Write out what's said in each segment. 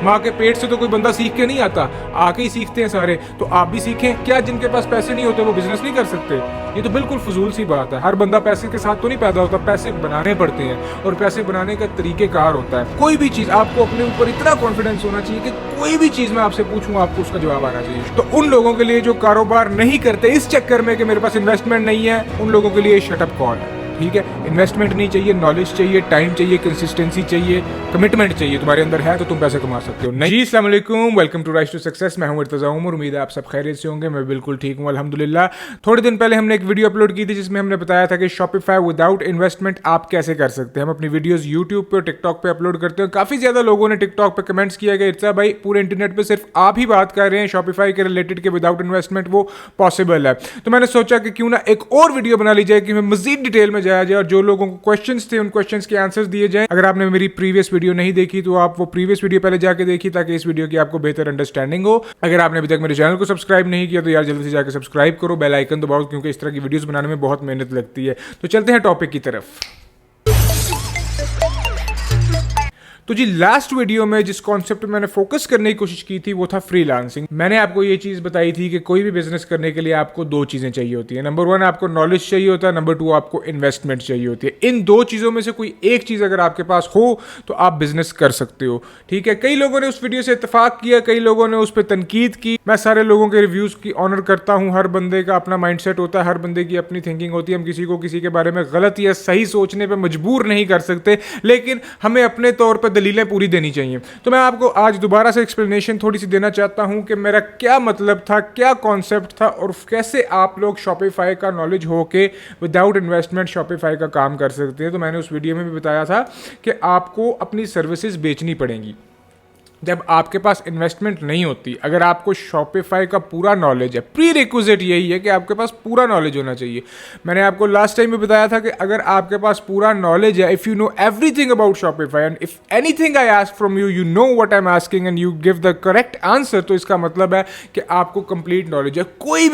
माँ के पेट से तो कोई बंदा सीख के नहीं आता, आके ही सीखते हैं सारे। तो आप भी सीखें। क्या जिनके पास पैसे नहीं होते वो बिजनेस नहीं कर सकते? ये तो बिल्कुल फजूल सी बात है। हर बंदा पैसे के साथ तो नहीं पैदा होता, पैसे बनाने पड़ते हैं और पैसे बनाने का तरीकेकार होता है। कोई भी चीज़ आपको अपने ऊपर इतना कॉन्फिडेंस होना चाहिए कि कोई भी चीज़ मैं आपसे पूछूं आपको उसका जवाब आना चाहिए। तो उन लोगों के लिए जो कारोबार नहीं करते इस चक्कर में कि मेरे पास इन्वेस्टमेंट नहीं है, उन लोगों के लिए शटअप कॉल है। ठीक है, इन्वेस्टमेंट नहीं चाहिए, नॉलेज चाहिए, टाइम चाहिए, कंसिस्टेंसी चाहिए, कमिटमेंट चाहिए। तुम्हारे अंदर है तो तुम पैसे कमा सकते हो। जी अस्सलाम वालेकुम, welcome to rise to success. मैं हूं इर्तज़ा उमर। उम्मीद है आप सब खैरियत से होंगे। मैं बिल्कुल ठीक हूं अल्हम्दुलिल्लाह। थोड़े दिन पहले हमने एक वीडियो अपलोड की थी जिसमें हमने बताया था कि शॉपिफाई विदाउट इन्वेस्टमेंट आप कैसे कर सकते हैं। हम अपनी वीडियोस यूट्यूब पे और टिकटॉक पे अपलोड करते हैं। काफ़ी ज़्यादा लोगों ने टिकटॉक पे कमेंट्स किया कि इर्तज़ा भाई पूरे इंटरनेट पर सिर्फ आप ही बात कर रहे हैं शॉपिफाई के रिलेटेड के विदाउट इन्वेस्टमेंट वो पॉसिबल है। तो मैंने सोचा कि क्यों ना एक और वीडियो बना ली जाए कि मज़ीद डिटेल में जाया जाए और जो लोगों क्वेश्चंस थे उन क्वेश्चंस के आंसर्स दिए जाएं। अगर आपने मेरी प्रीवियस वीडियो नहीं देखी तो आप वो प्रीवियस वीडियो पहले जाके देखिए ताकि इस वीडियो की आपको बेहतर अंडरस्टैंडिंग हो। अगर आपने अभी तक मेरे चैनल को सब्सक्राइब नहीं किया तो यार जल्दी से जाकर सब्सक्राइब करो, बेल आइकन दबाओ, क्योंकि इस तरह की वीडियोस बनाने में बहुत मेहनत लगती है। तो चलते हैं टॉपिक की तरफ। तो जी लास्ट वीडियो में जिस कॉन्सेप्ट पे मैंने फोकस करने की कोशिश की थी वो था फ्रीलांसिंग। मैंने आपको ये चीज़ बताई थी कि कोई भी बिजनेस करने के लिए आपको दो चीज़ें चाहिए होती है। नंबर वन आपको नॉलेज चाहिए होता है, नंबर टू आपको इन्वेस्टमेंट चाहिए होती है। इन दो चीज़ों में से कोई एक चीज़ अगर आपके पास हो तो आप बिजनेस कर सकते हो। ठीक है, कई लोगों ने उस वीडियो से इत्तेफाक किया, कई लोगों ने उस पर तनकीद की। मैं सारे लोगों के रिव्यूज़ की ऑनर करता हूँ। हर बंदे का अपना माइंडसेट होता है, हर बंदे की अपनी थिंकिंग होती है। हम किसी को किसी के बारे में गलत या सही सोचने पर मजबूर नहीं कर सकते, लेकिन हमें अपने तौर पर दलीलें पूरी देनी चाहिए। तो मैं आपको आज दोबारा से एक्सप्लेनेशन थोड़ी सी देना चाहता हूं कि मेरा क्या मतलब था, क्या कॉन्सेप्ट था और कैसे आप लोग शॉपिफाई का नॉलेज हो के विदाउट इन्वेस्टमेंट शॉपिफाई का काम कर सकते हैं। तो मैंने उस वीडियो में भी बताया था कि आपको अपनी सर्विसेज बेचनी पड़ेंगी जब आपके पास इन्वेस्टमेंट नहीं होती। अगर आपको शॉपिफाई का पूरा नॉलेज है, प्री रिक्विजिट यही है कि आपके पास पूरा नॉलेज होना चाहिए। मैंने आपको लास्ट टाइम भी बताया था कि अगर आपके पास पूरा नॉलेज है, if you know everything about Shopify and if anything I ask from you, you know what I am asking and you give the correct answer, तो इसका मतलब है कि आपको कंप्लीट नॉलेज है। कोई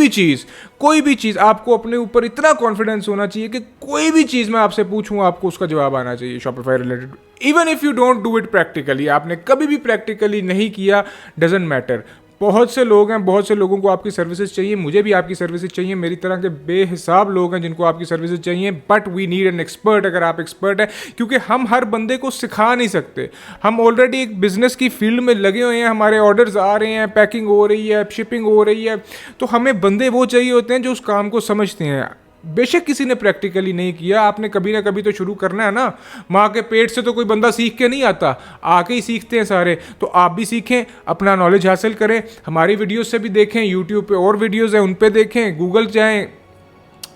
भी चीज़ आपको अपने ऊपर इतना कॉन्फिडेंस होना चाहिए कि कोई भी चीज़ मैं आपसे पूछूँ आपको उसका जवाब आना चाहिए Shopify related. Even if you don't do it practically, आपने कभी भी प्रैक्टिकली नहीं किया, डजेंट मैटर। बहुत से लोग हैं, बहुत से लोगों को आपकी सर्विसेज चाहिए, मुझे भी आपकी सर्विसेज चाहिए, मेरी तरह के बेहिसाब लोग हैं जिनको आपकी सर्विसेज चाहिए। But we need an expert. अगर आप एक्सपर्ट हैं, क्योंकि हम हर बंदे को सिखा नहीं सकते। हम ऑलरेडी एक बिजनेस की फील्ड में लगे हुए हैं, हमारे ऑर्डर्स आ रहे हैं, पैकिंग हो रही है, शिपिंग हो रही है, तो हमें बंदे वो चाहिए होते हैं जो उस काम को समझते हैं। बेशक किसी ने प्रैक्टिकली नहीं किया, आपने कभी ना कभी तो शुरू करना है ना। माँ के पेट से तो कोई बंदा सीख के नहीं आता, आके ही सीखते हैं सारे। तो आप भी सीखें, अपना नॉलेज हासिल करें। हमारी वीडियोस से भी देखें, यूट्यूब पे और वीडियोस हैं उन पे देखें,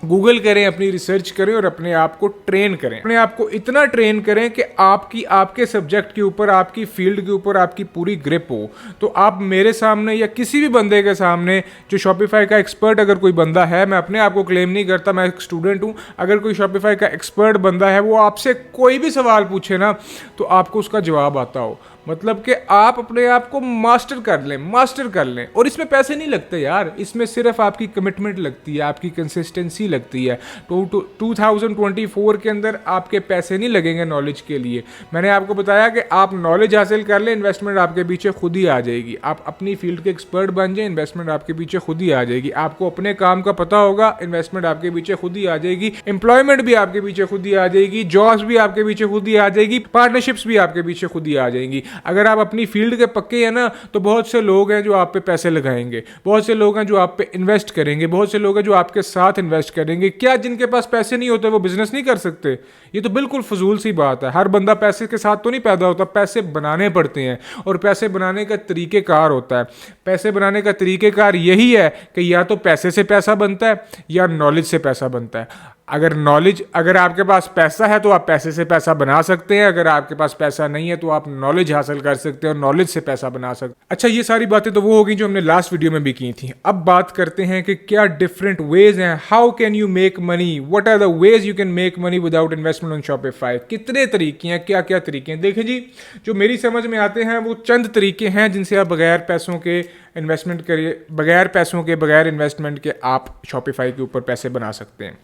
गूगल करें, अपनी रिसर्च करें और अपने आप को ट्रेन करें। अपने आप को इतना ट्रेन करें कि आपके सब्जेक्ट के ऊपर, आपकी फील्ड के ऊपर आपकी पूरी ग्रिप हो। तो आप मेरे सामने या किसी भी बंदे के सामने जो शॉपिफाई का एक्सपर्ट अगर कोई बंदा है, मैं अपने आप को क्लेम नहीं करता, मैं एक स्टूडेंट हूँ, अगर कोई शॉपिफाई का एक्सपर्ट बंदा है वो आपसे कोई भी सवाल पूछे ना तो आपको उसका जवाब आता हो। मतलब कि आप अपने आप को मास्टर कर लें। और इसमें पैसे नहीं लगते यार, इसमें सिर्फ आपकी कमिटमेंट लगती है, आपकी कंसिस्टेंसी लगती है। तो 2024 के अंदर आपके पैसे नहीं लगेंगे नॉलेज के लिए। मैंने आपको बताया कि आप नॉलेज हासिल कर लें, इन्वेस्टमेंट आपके पीछे खुद ही आ जाएगी। आप अपनी फील्ड के एक्सपर्ट बन जाए, इन्वेस्टमेंट आपके पीछे खुद ही आ जाएगी। आपको अपने काम का पता होगा, इन्वेस्टमेंट आपके पीछे खुद ही आ जाएगी। एम्प्लॉयमेंट भी आपके पीछे खुद ही आ जाएगी, जॉब्स भी आपके पीछे खुद ही आ जाएगी, पार्टनरशिप्स भी आपके पीछे खुद ही आ जाएंगी। अगर आप अपनी फील्ड के पक्के हैं ना तो बहुत से लोग हैं जो आप पे पैसे लगाएंगे, बहुत से लोग हैं जो आप पे इन्वेस्ट करेंगे, बहुत से लोग हैं जो आपके साथ इन्वेस्ट करेंगे। क्या जिनके पास पैसे नहीं होते वो बिजनेस नहीं कर सकते? ये तो बिल्कुल फजूल सी बात है। हर बंदा पैसे के साथ तो नहीं पैदा होता, पैसे बनाने पड़ते हैं और पैसे बनाने का तरीकेकार होता है। पैसे बनाने का तरीकेकार यही है कि या तो पैसे से पैसा बनता है या नॉलेज से पैसा बनता है। अगर आपके पास पैसा है तो आप पैसे से पैसा बना सकते हैं, अगर आपके पास पैसा नहीं है तो आप नॉलेज हासिल कर सकते हैं और नॉलेज से पैसा बना सकते हैं। अच्छा, ये सारी बातें तो वो हो गई जो हमने लास्ट वीडियो में भी की थी। अब बात करते हैं कि क्या डिफरेंट वेज हैं, how can you make money, what are the ways you can make money without investment on Shopify. कितने तरीके हैं, क्या क्या तरीके हैं? देखिए जी, जो मेरी समझ में आते हैं वो चंद तरीके हैं जिनसे आप बगैर पैसों के इन्वेस्टमेंट करिए, बगैर इन्वेस्टमेंट के आप शॉपिफाई के ऊपर पैसे बना सकते हैं।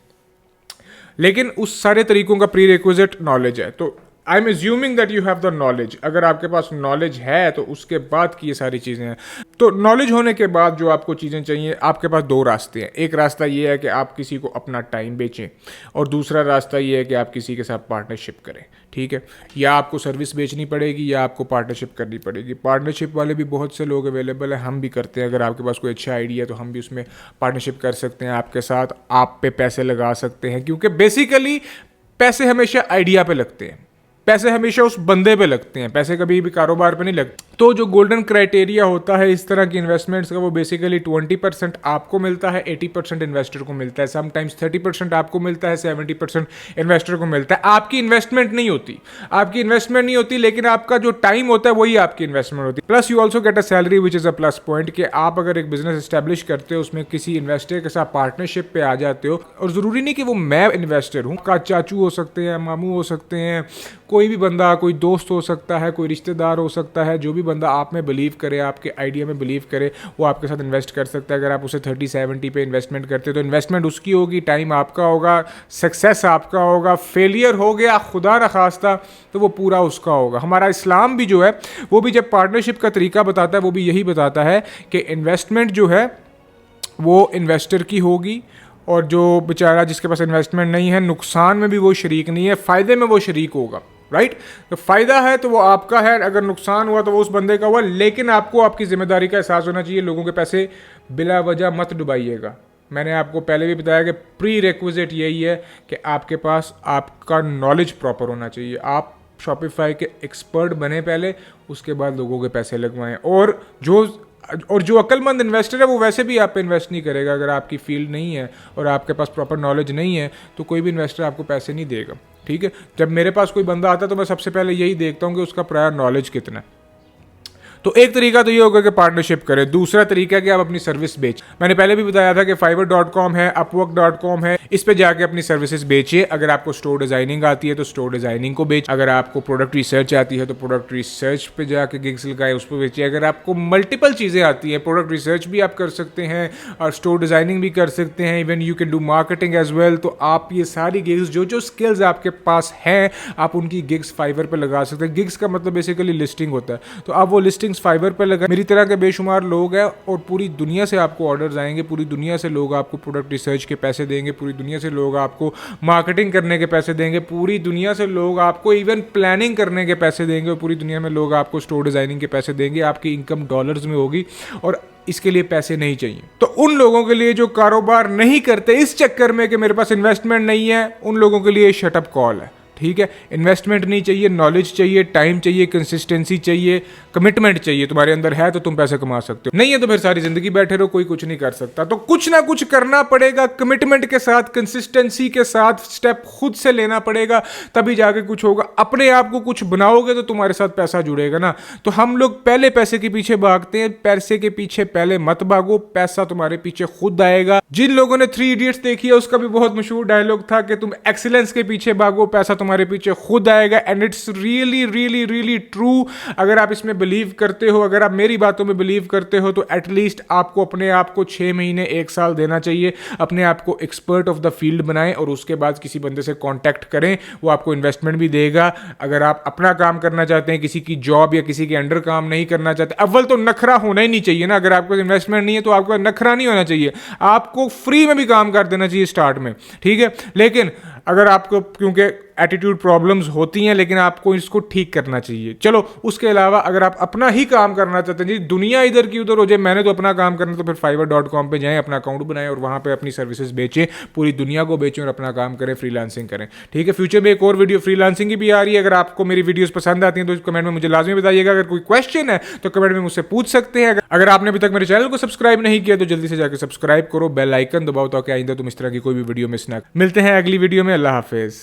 लेकिन उस सारे तरीकों का प्री रिक्विजिट नॉलेज है। तो I am assuming that you have the knowledge. अगर आपके पास नॉलेज है तो उसके बाद की ये सारी चीज़ें हैं। तो नॉलेज होने के बाद जो आपको चीज़ें चाहिए, आपके पास दो रास्ते हैं। एक रास्ता ये है कि आप किसी को अपना टाइम बेचें, और दूसरा रास्ता ये है कि आप किसी के साथ पार्टनरशिप करें। ठीक है, या आपको सर्विस बेचनी पड़ेगी या आपको पार्टनरशिप करनी पड़ेगी। पार्टनरशिप वाले भी बहुत से लोग अवेलेबल हैं, हम भी करते हैं। अगर आपके पास कोई अच्छा आइडिया है तो हम भी उसमें पार्टनरशिप कर सकते हैं आपके साथ, आप पे पैसे लगा सकते हैं, क्योंकि बेसिकली पैसे हमेशा आइडिया पे लगते हैं, पैसे हमेशा उस बंदे पे लगते हैं, पैसे कभी भी कारोबार पे नहीं लगते। तो जो गोल्डन क्राइटेरिया होता है इस तरह की इन्वेस्टमेंट्स का, वो बेसिकली 20% आपको मिलता है, 80% इन्वेस्टर को मिलता है, समटाइम्स 30% आपको मिलता है, 70% इन्वेस्टर को मिलता है। आपकी इन्वेस्टमेंट नहीं होती, आपकी इन्वेस्टमेंट नहीं होती, लेकिन आपका जो टाइम होता है वही आपकी इन्वेस्टमेंट होती है। Plus you also get a salary which is a plus point, कि आप अगर एक बिजनेस इस्टेब्लिश करते हो, उसमें किसी इन्वेस्टर के साथ पार्टनरशिप पे आ जाते हो, और ज़रूरी नहीं कि वो मैं इन्वेस्टर हूँ, का चाचू हो सकते हैं, मामू हो सकते हैं, कोई भी बंदा, कोई दोस्त हो सकता है, कोई रिश्तेदार हो सकता है, जो भी बंदा आप में बिलीव करे, आपके आइडिया में बिलीव करे, वो आपके साथ इन्वेस्ट कर सकता है। अगर आप उसे 30-70 पे इन्वेस्टमेंट करते हो तो इन्वेस्टमेंट उसकी होगी, टाइम आपका होगा, सक्सेस आपका होगा। फेलियर हो गया खुदा न खास्ता तो वो पूरा उसका होगा। हमारा इस्लाम भी जो है वो भी जब पार्टनरशिप का तरीका बताता है वो भी यही बताता है कि इन्वेस्टमेंट जो है वो इन्वेस्टर की होगी, और जो बेचारा जिसके पास इन्वेस्टमेंट नहीं है, नुकसान में भी वो शरीक नहीं है, फ़ायदे में वो शरीक होगा। राइट, तो फ़ायदा है तो वो आपका है, अगर नुकसान हुआ तो वो उस बंदे का हुआ, लेकिन आपको आपकी जिम्मेदारी का एहसास होना चाहिए। लोगों के पैसे बिला वजह मत डुबाइएगा। मैंने आपको पहले भी बताया कि प्री रिक्विजिट यही है कि आपके पास आपका नॉलेज प्रॉपर होना चाहिए। आप शॉपिफाई के एक्सपर्ट बने पहले, उसके बाद लोगों के पैसे लगवाएं। और जो अक्लमंद इन्वेस्टर है वो वैसे भी आप पे इन्वेस्ट नहीं करेगा। अगर आपकी फील्ड नहीं है और आपके पास प्रॉपर नॉलेज नहीं है तो कोई भी इन्वेस्टर आपको पैसे नहीं देगा। ठीक है, जब मेरे पास कोई बंदा आता है तो मैं सबसे पहले यही देखता हूँ कि उसका प्रायर नॉलेज कितना है। तो एक तरीका तो ये होगा कि पार्टनरशिप करें, दूसरा तरीका है कि आप अपनी सर्विस बेच। मैंने पहले भी बताया था कि fiverr.com है, upwork.com है, इस पे जाके अपनी सर्विसेज बेचिए। अगर आपको स्टोर डिजाइनिंग आती है तो स्टोर डिजाइनिंग को बेच, अगर आपको प्रोडक्ट रिसर्च आती है तो प्रोडक्ट रिसर्च पे जाके गिग्स लगाए, उस पर बेचिए। अगर आपको मल्टीपल चीज़ें आती हैं, प्रोडक्ट रिसर्च भी आप कर सकते हैं और स्टोर डिजाइनिंग भी कर सकते हैं, even you can do marketing as well, तो आप ये सारी गिग्स जो स्किल्स आपके पास हैं आप उनकी गिग्स फाइवर पर लगा सकते हैं। गिग्स का मतलब बेसिकली लिस्टिंग होता है, तो आप वो लिस्टिंग फाइवर पर लगा। मेरी तरह के बेशुमार लोग हैं और पूरी दुनिया से आपको ऑर्डर्स आएंगे, पूरी दुनिया से लोग आपको प्रोडक्ट रिसर्च के पैसे देंगे, पूरी दुनिया से लोग आपको मार्केटिंग करने के पैसे देंगे, पूरी दुनिया से लोग आपको इवन प्लानिंग करने के पैसे देंगे, और पूरी दुनिया में लोग आपको स्टोर डिजाइनिंग के पैसे देंगे। आपकी इनकम डॉलर्स में होगी और इसके लिए पैसे नहीं चाहिए। तो उन लोगों के लिए जो कारोबार नहीं करते इस चक्कर में कि मेरे पास इन्वेस्टमेंट नहीं है, उन लोगों के लिए शटअप कॉल है। ठीक है, इन्वेस्टमेंट नहीं चाहिए, नॉलेज चाहिए, टाइम चाहिए, कंसिस्टेंसी चाहिए, कमिटमेंट चाहिए। तुम्हारे अंदर है तो तुम पैसे कमा सकते हो, नहीं है तो फिर सारी जिंदगी बैठे रहो, कोई कुछ नहीं कर सकता। तो कुछ ना कुछ करना पड़ेगा, कमिटमेंट के साथ, कंसिस्टेंसी के साथ, स्टेप खुद से लेना पड़ेगा, तभी जाके कुछ होगा। अपने आप को कुछ बनाओगे तो तुम्हारे साथ पैसा जुड़ेगा ना। तो हम लोग पहले पैसे के पीछे भागते हैं, पैसे के पीछे पहले मत भागो, पैसा तुम्हारे पीछे खुद आएगा। जिन लोगों ने 3 इडियट्स देखी है उसका भी बहुत मशहूर डायलॉग था कि तुम एक्सीलेंस के पीछे भागो, पैसा तुम्हारे पीछे खुद आएगा। And it's really really really true. अगर आप इसमें बिलीव करते हो, अगर आप मेरी बातों में बिलीव करते हो, तो एटलीस्ट आपको अपने आप को 6 महीने 1 साल देना चाहिए। अपने आप को एक्सपर्ट ऑफ द फील्ड बनाएं और उसके बाद किसी बंदे से कॉन्टैक्ट करें, वो आपको इन्वेस्टमेंट भी देगा। अगर आप अपना काम करना चाहते हैं, किसी की जॉब या किसी के अंडर काम नहीं करना चाहते, अव्वल तो नखरा होना ही नहीं चाहिए ना। अगर आपको इन्वेस्टमेंट नहीं है तो आपका नखरा नहीं होना चाहिए, आपको फ्री में भी काम कर देना चाहिए स्टार्ट में। ठीक है, लेकिन अगर आपको क्योंकि एटीट्यूड प्रॉब्लम्स होती हैं, लेकिन आपको इसको ठीक करना चाहिए। चलो, उसके अलावा अगर आप अपना ही काम करना चाहते हैं, जी दुनिया इधर की उधर हो जाए, मैंने तो अपना काम करना, तो फिर fiverr.com पे जाएं, अपना अकाउंट बनाएं और वहाँ पे अपनी सर्विसेज बेचें, पूरी दुनिया को बेचें और अपना काम करें, फ्रीलांसिंग करें। ठीक है, फ्यूचर में एक और वीडियो फ्रीलांसिंग की भी आ रही है। अगर आपको मेरी वीडियोस पसंद आती हैं तो कमेंट में मुझे लाजमी बताइएगा। अगर कोई क्वेश्चन है तो कमेंट में मुझसे पूछ सकते हैं। अगर आपने अभी तक मेरे चैनल को सब्सक्राइब नहीं किया तो जल्दी से जाकर सब्सक्राइब करो, बेल आइकन दबाओ ताकि आइंदा तुम इस तरह की कोई भी वीडियो मिस ना। मिलते हैं अगली वीडियो में, अल्लाह हाफिज।